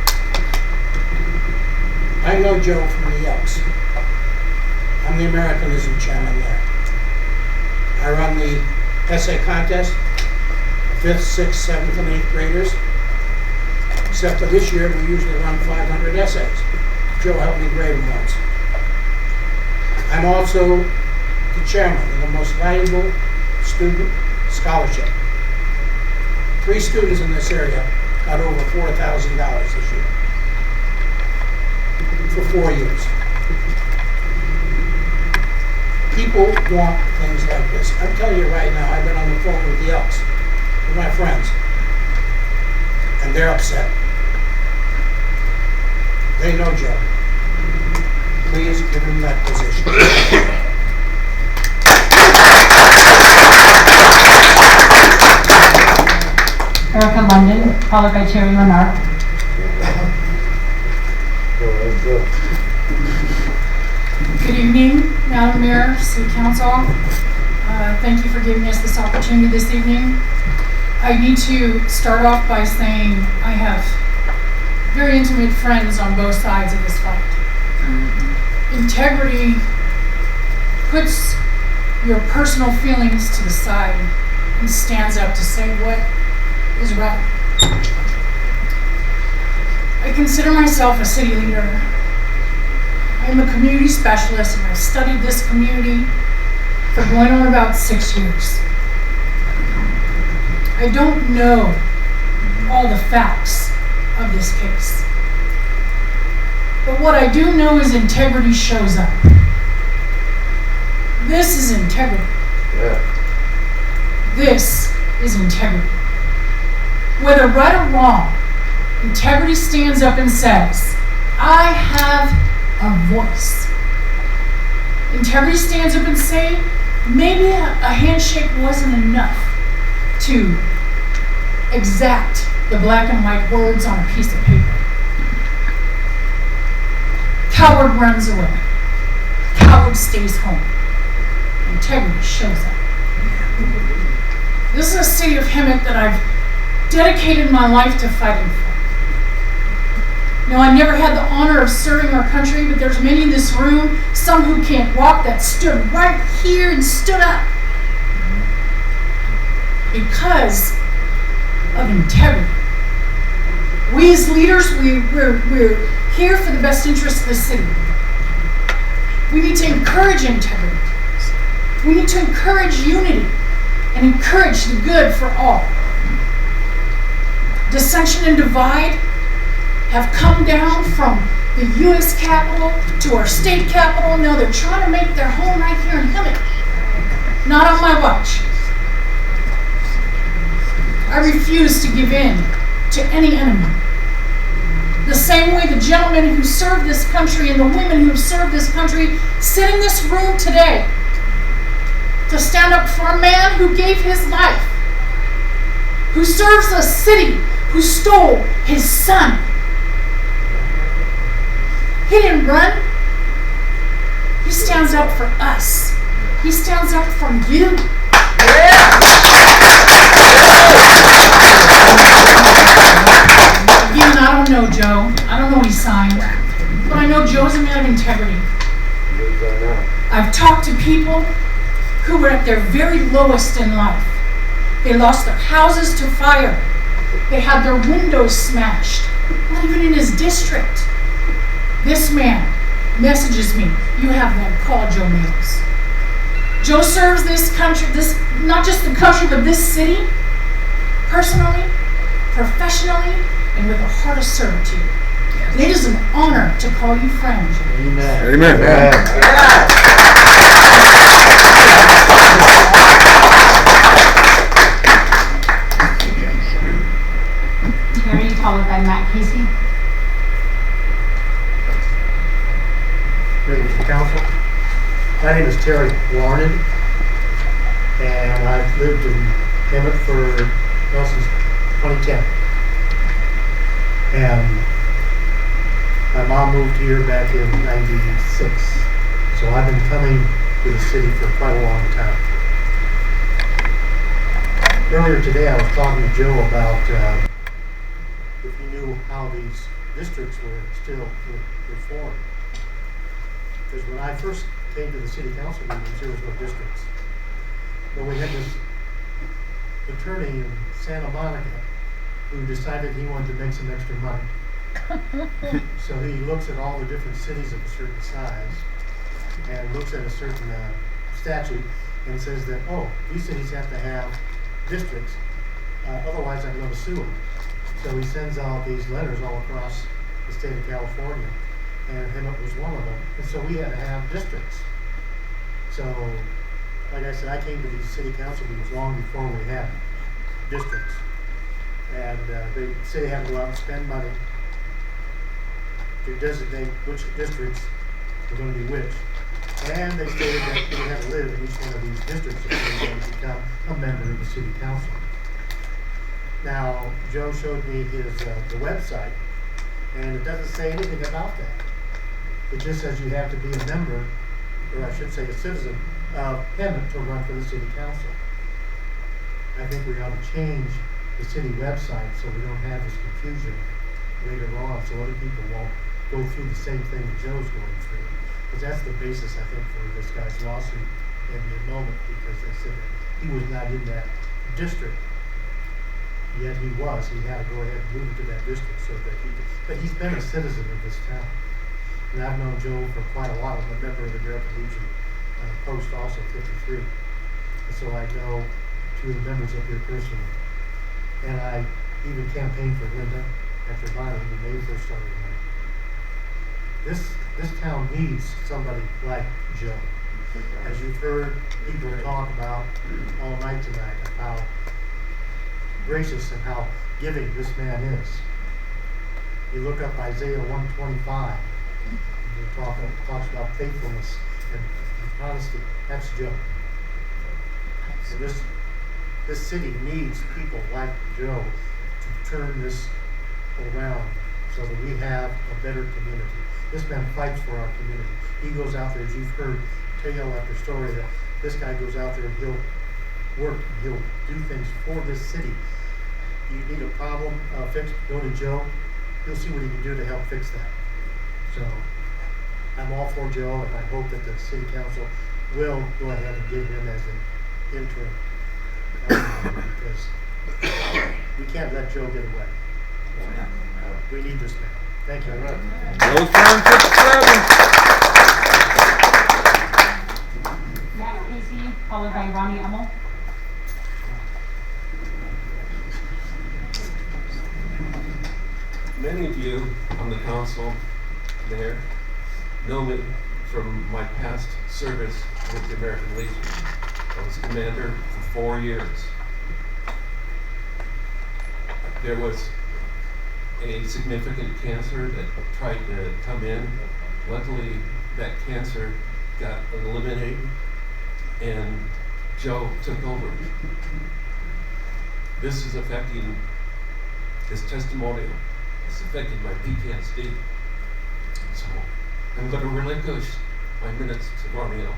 I know Joe from the Elks. I'm the Americanism chairman there. I run the essay contest, 5th, 6th, 7th, and 8th graders. Except for this year, we usually run 500 essays. Joe helped me grade them once. I'm also the chairman of the most valuable student scholarship. 3 students in this area got over $4,000 this year for 4 years. People want things like this. I'm telling you right now, I've been on the phone with the Elks, with my friends, and they're upset. They know Joe. Please give him that position. Erica London, followed by Terry Menard. Good evening, Madam Mayor, City Council. Thank you for giving us this opportunity this evening. I need to start off by saying I have very intimate friends on both sides of this fight. Integrity puts your personal feelings to the side and stands up to say what is right. I consider myself a city leader. I'm a community specialist and I've studied this community for going on about 6 years. I don't know all the facts of this case. But what I do know is integrity shows up. This is integrity. This is integrity. Whether right or wrong, integrity stands up and says, I have a voice. Integrity stands up and say, maybe a handshake wasn't enough to exact the black and white words on a piece of paper. Coward runs away. Coward stays home. Integrity shows up. This is a city of Hemet that I've dedicated my life to fighting for. Now, I never had the honor of serving our country, but there's many in this room, some who can't walk, that stood right here and stood up because of integrity. We as leaders, we're here for the best interests of the city. We need to encourage integrity. We need to encourage unity and encourage the good for all. Dissension and divide have come down from the U.S. Capitol to our state capitol. Now they're trying to make their home right here in Hemet. Not on my watch. I refuse to give in to any enemy. The same way the gentlemen who serve this country and the women who have served this country sit in this room today to stand up for a man who gave his life, who serves a city, who stole his son. He didn't run. He stands up for us. He stands up for you. Again, I don't know Joe. I don't know what he signed. But I know Joe's a man of integrity. I've talked to people who were at their very lowest in life. They lost their houses to fire. They had their windows smashed. Not even in his district. This man messages me, you have them call Joe Mills. Joe serves this country, not just the country, but this city, personally, professionally, and with a heart of servitude. Yes. And it is an honor to call you friend, Joe. Amen. Amen. Amen. members of council. My name is Terry Larned, and I've lived in Hemet since 2010. And my mom moved here back in '96, so I've been coming to the city for quite a long time. Earlier today, I was talking to Joe about if he knew how these districts were formed. Because when I first came to the city council meetings, there was no districts. But we had this attorney in Santa Monica who decided he wanted to make some extra money. So he looks at all the different cities of a certain size and looks at a certain statute and says that, oh, these cities have to have districts, otherwise I'm going to sue them. So he sends out these letters all across the state of California, and Hemet was one of them. And so we had to have districts. So, like I said, I came to these city council meetings long before we had districts. And the city had to go out and spend money to designate which districts were going to be which. And they stated that we had to live in each one of these districts if we were going to become a member of the city council. Now, Joe showed me the website, and it doesn't say anything about that. It just says you have to be a member, or I should say a citizen, of Hemet to run for the city council. I think we ought to change the city website so we don't have this confusion later on, so other people won't go through the same thing that Joe's going through. Because that's the basis, I think, for this guy's lawsuit and the annulment, because they said that he was not in that district. Yet he was. He had to go ahead and move into that district so that he could. But he's been a citizen of this town. And I've known Joe for quite a while. I'm a member of the American Legion Post, also 53. And so I know two of the members up here personally. And I even campaigned for Linda after Bonnie when they first started running. This town needs somebody like Joe. As you've heard people talk about all night tonight, how gracious and how giving this man is. You look up Isaiah 125, it talks about faithfulness and honesty. That's Joe. And this city needs people like Joe to turn this around so that we have a better community. This man fights for our community. He goes out there, as you've heard tale after story, that this guy goes out there and he'll work, and he'll do things for this city. You need a problem fixed, go to Joe. He'll see what he can do to help fix that. So I'm all for Joe, and I hope that the city council will go ahead and get him as an interim. Because we can't let Joe get away. We need this man. Thank you. Joe's turn 57. Matt Casey, followed by Ronnie Emmel. Many of you on the council there know me from my past service with the American Legion. I was commander for 4 years. There was a significant cancer that tried to come in. Luckily, that cancer got eliminated, and Joe took over. This is affecting his testimonial. It's affecting my PTSD. So I'm going to relinquish my minutes to Ronnie Emmel.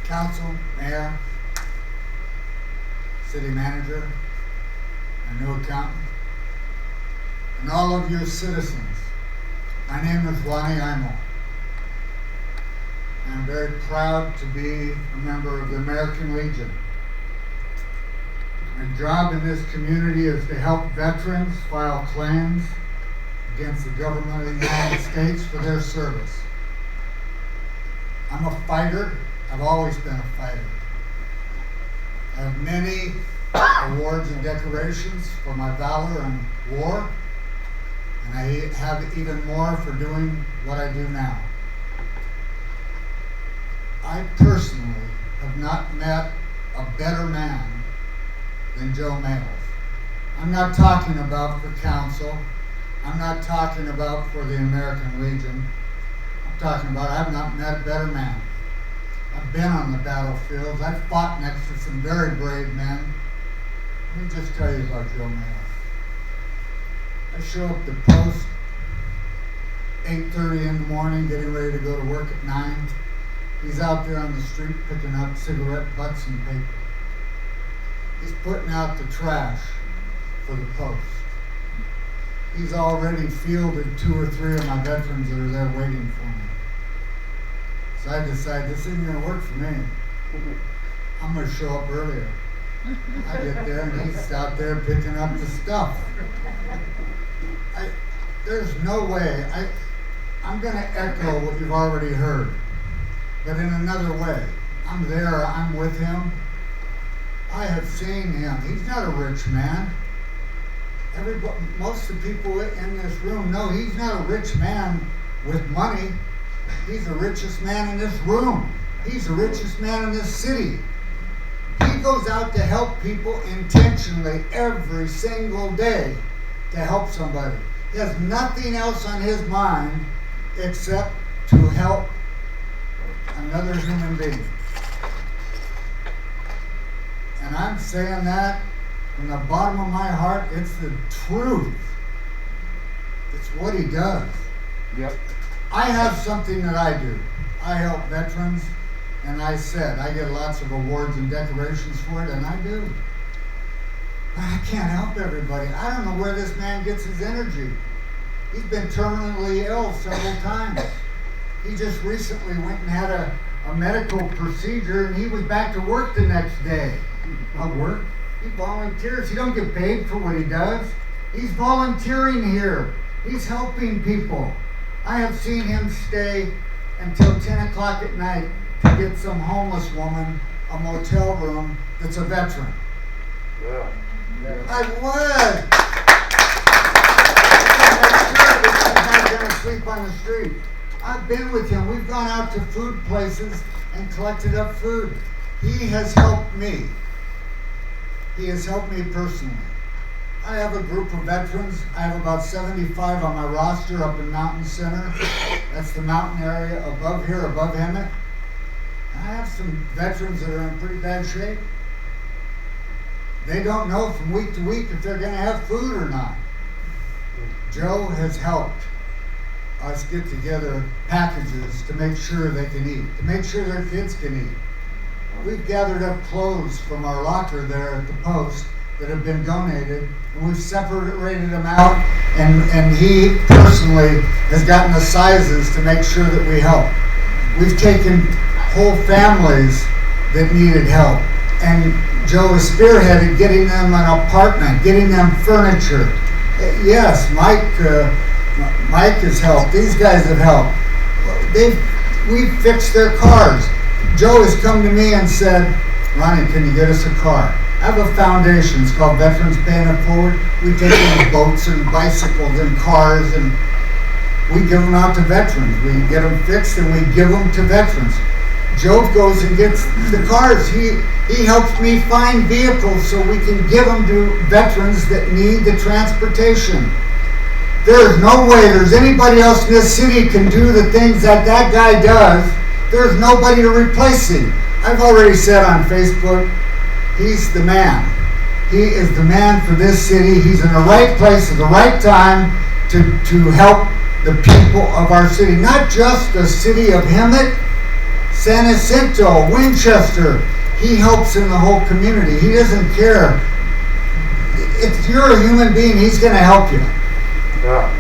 Council, Mayor, City Manager, and new accountant, and all of you citizens. My name is Bonnie Wright. I'm very proud to be a member of the American Legion. My job in this community is to help veterans file claims against the government of the United States for their service. I'm a fighter. I've always been a fighter. I have many awards and decorations for my valor in war, and I have even more for doing what I do now. I personally have not met a better man than Joe Mayles. I'm not talking about for council. I'm not talking about for the American Legion. I'm talking about I've not met a better man. I've been on the battlefields. I've fought next to some very brave men. Let me just tell you about Joe Mayles. I show up to post 8:30 in the morning, getting ready to go to work at 9. He's out there on the street picking up cigarette butts and paper. He's putting out the trash for the post. He's already fielded 2 or 3 of my veterans that are there waiting for me. So I decided this isn't going to work for me. I'm going to show up earlier. I get there and he's out there picking up the stuff. There's no way. I'm going to echo what you've already heard, but in another way. I'm there, I'm with him. I have seen him. He's not a rich man. Most of the people in this room know he's not a rich man with money. He's the richest man in this room. He's the richest man in this city. He goes out to help people intentionally every single day to help somebody. He has nothing else on his mind except to help another human being. And I'm saying that from the bottom of my heart. It's the truth. It's what he does. Yep. I have something that I do. I help veterans, and I said I get lots of awards and decorations for it, and I do. But I can't help everybody. I don't know where this man gets his energy. He's been terminally ill several times. He just recently went and had a medical procedure, and he was back to work the next day. Work? He volunteers. He don't get paid for what he does. He's volunteering here. He's helping people. I have seen him stay until 10 o'clock at night to get some homeless woman a motel room that's a veteran. Yeah. I would. Make sure that she's not going to sleep on the street. I've been with him. We've gone out to food places and collected up food. He has helped me. He has helped me personally. I have a group of veterans. I have about 75 on my roster up in Mountain Center. That's the mountain area above here, above Hemet. I have some veterans that are in pretty bad shape. They don't know from week to week if they're going to have food or not. Joe has helped us get together packages to make sure they can eat, to make sure their kids can eat. We've gathered up clothes from our locker there at the post that have been donated, and we've separated them out, and he personally has gotten the sizes to make sure that we help. We've taken whole families that needed help, and Joe has spearheaded getting them an apartment, getting them furniture. Yes, Mike has helped. These guys have helped. We've fixed their cars. Joe has come to me and said, Ronnie, can you get us a car? I have a foundation. It's called Veterans Paying It Forward. We take in boats and bicycles and cars, and we give them out to veterans. We get them fixed and we give them to veterans. Joe goes and gets the cars. He helps me find vehicles so we can give them to veterans that need the transportation. There's no way there's anybody else in this city can do the things that that guy does. There's nobody to replace him. I've already said on Facebook, he's the man. He is the man for this city. He's in the right place at the right time to help the people of our city. Not just the city of Hemet, San Jacinto, Winchester. He helps in the whole community. He doesn't care. If you're a human being, he's going to help you. Yeah.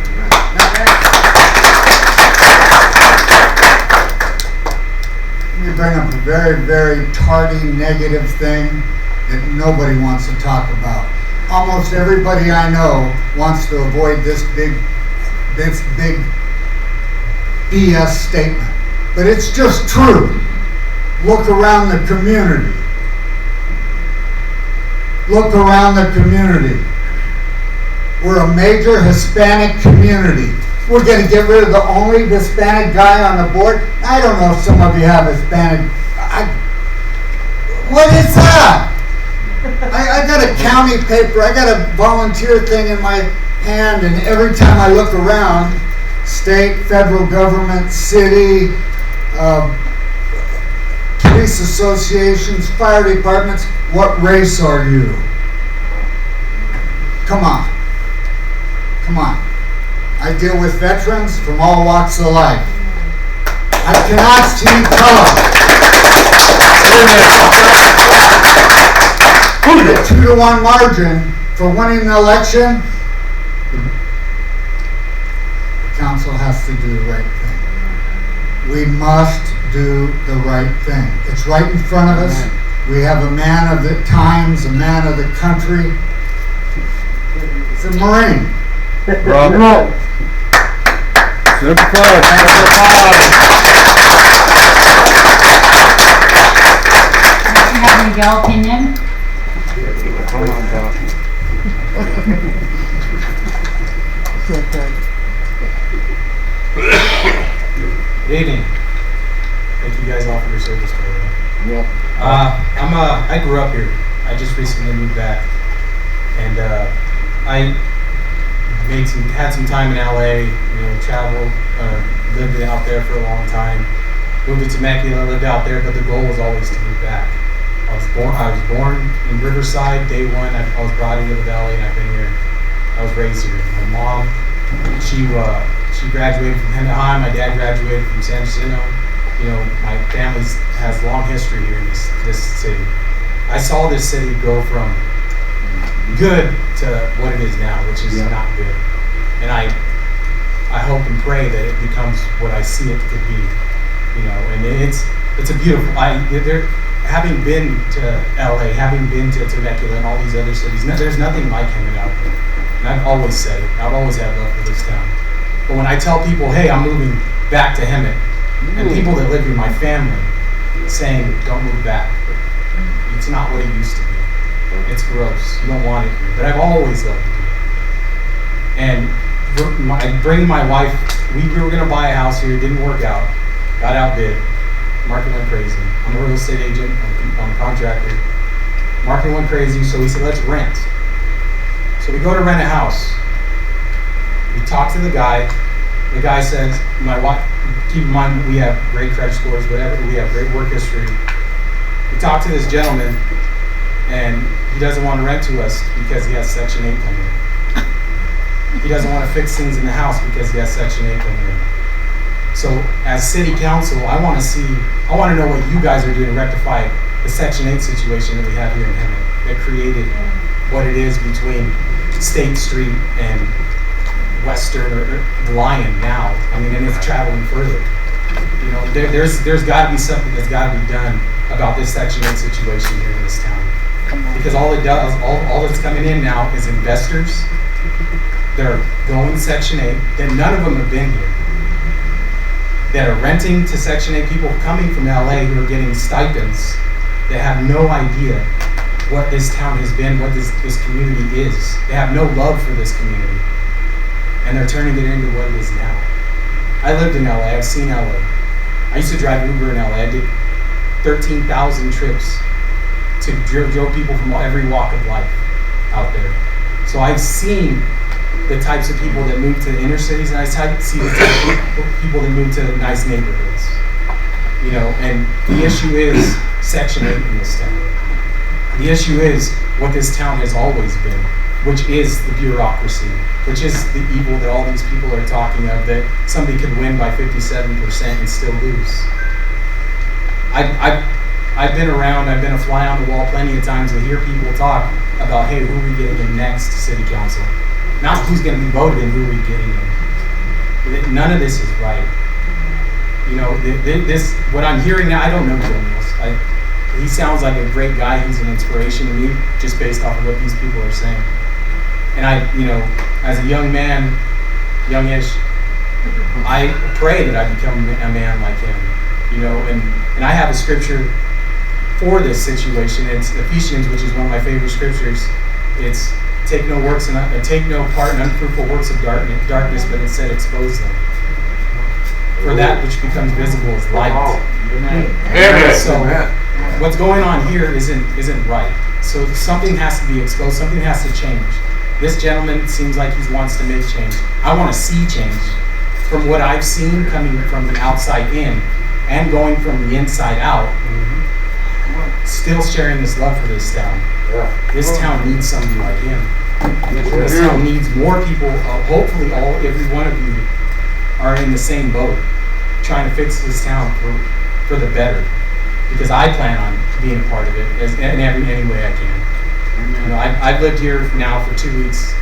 Let me bring up a very, very tardy, negative thing that nobody wants to talk about. Almost everybody I know wants to avoid this big BS statement. But it's just true. Look around the community. Look around the community. We're a major Hispanic community. We're going to get rid of the only Hispanic guy on the board. I don't know if some of you have Hispanic. What is that? I got a county paper. I got a volunteer thing in my hand, and every time I look around, state, federal government, city, police associations, fire departments, what race are you? Come on. Come on. I deal with veterans from all walks of life. I cannot see color. A 2-to-1 margin for winning the election. The council has to do the right thing. We must do the right thing. It's right in front of us. We have a man of the times, a man of the country. He's a Marine. Rock and roll. Super fun. Next we have Miguel Pinion. Come on, Doc. Good evening. Thank you guys all for your service, by the way. Yep. I grew up here. I just recently moved back, and I had some time in LA. Traveled, lived out there for a long time. Moved to Temecula, lived out there, but the goal was always to move back. I was born in Riverside. Day one, I was brought into the Valley, and I've been here. I was raised here. My mom, she graduated from Hemet-San. My dad graduated from San Jacinto. My family has long history here in this city. I saw this city go from good to what it is now, which is not good. And I hope and pray that it becomes what I see it could be. And it's a beautiful. Having been to LA, having been to Temecula and all these other cities, there's nothing like Hemet out there. And I've always said it. I've always had love for this town. But when I tell people, hey, I'm moving back to Hemet, and people that live here, my family, saying, don't move back. It's not what it used to be. It's gross. You don't want it here. But I've always loved it here. And bringing my wife, we were going to buy a house here. It didn't work out. Got outbid. Market went crazy. I'm a real estate agent. I'm a contractor. Market went crazy, so we said, let's rent. So we go to rent a house. We talk to the guy. The guy says, my wife, keep in mind, we have great credit scores, whatever, we have great work history. We talk to this gentleman, and he doesn't want to rent to us because he has Section 8 coming in. He doesn't want to fix things in the house because he has Section 8 coming in. So as city council, I want to know what you guys are doing to rectify the Section 8 situation that we have here in Hemet that created what it is between State Street and Western or Lion now. I mean, and it's traveling further. There's got to be something that's got to be done about this Section 8 situation here in this town. Because all it does, all that's coming in now is investors. They're going Section 8, that none of them have been here. That are renting to Section 8, people coming from LA who are getting stipends that have no idea what this town has been, what this community is. They have no love for this community. And they're turning it into what it is now. I lived in LA, I've seen LA. I used to drive Uber in LA. I did 13,000 trips to drove people from every walk of life out there. So I've seen the types of people that move to the inner cities, and I see the type of people that move to nice neighborhoods. And the issue is Section 8 in this town. The issue is what this town has always been, which is the bureaucracy, which is the evil that all these people are talking of, that somebody could win by 57% and still lose. I've been around, I've been a fly on the wall plenty of times to hear people talk about, hey, who are we getting in next to city council? Not who's going to be voted and who are we getting in. None of this is right. This what I'm hearing now, I don't know Joe Mills. He sounds like a great guy. He's an inspiration to me, just based off of what these people are saying. And as a young man, youngish, I pray that I become a man like him. And I have a scripture for this situation. It's Ephesians, which is one of my favorite scriptures. It's take no part in unfruitful works of darkness, but instead expose them. For that which becomes visible is light. So what's going on here isn't right. So something has to be exposed. Something has to change. This gentleman seems like he wants to make change. I want to see change. From what I've seen coming from the outside in and going from the inside out, still sharing this love for this town. This town needs somebody like him. This town needs more people. Hopefully, every one of you are in the same boat, trying to fix this town for the better. Because I plan on being a part of it in any way I can. You know, I've lived here now for 2 weeks,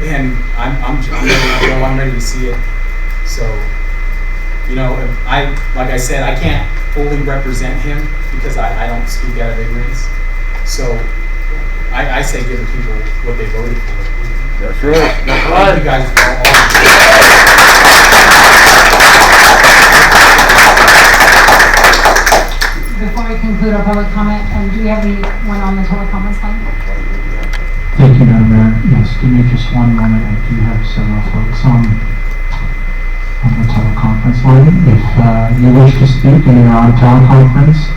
and I'm ready to go. I'm ready to see it. So, you know, like I said, I can't fully represent him because I don't speak out of ignorance. So, I say give the people what they voted for. That's right. Thank you guys for all. Before we conclude our public comment, do we have anyone on the teleconference line? Thank you, Madam Mayor. Yes, give me just one moment. I do have several folks on the teleconference line. If you wish to speak and you're on teleconference,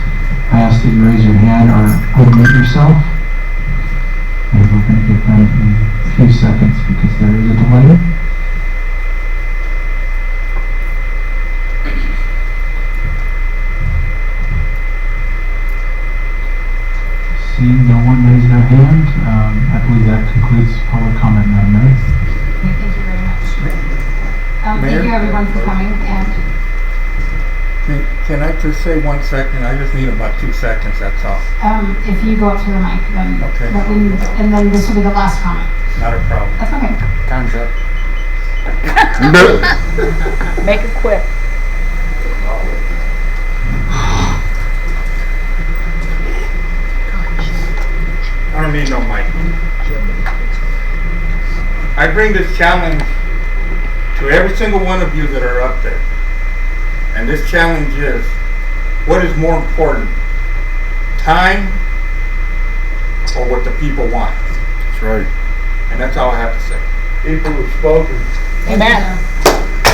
I ask that you raise your hand or unmute yourself. And we're going to give them a few seconds because there is a delay. Seeing no one raise their hand, I believe that concludes public comment, Madam Mayor. Okay, thank you very much. Thank you everyone for coming, and Can I just say 1 second? I just need about 2 seconds, that's all. if you go up to the mic, then Okay. and then this will be the last comment. Not a problem. That's okay. Time's up. Make it quick. I don't need no mic. I bring this challenge to every single one of you that are up there. And this challenge is, what is more important? Time or what the people want? That's right. And that's all I have to say. People have spoken. Amen.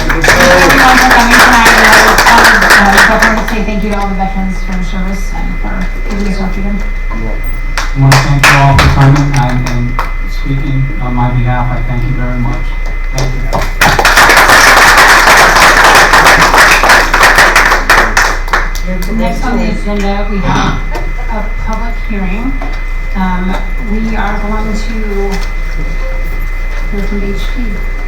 Thank you everyone for coming tonight. I want to say thank you to all the veterans for their service and for giving us our freedom. I want to thank you all for coming and speaking on my behalf. I thank you very much. Thank you. Next on the agenda, we have a public hearing. We are going to hear from HP.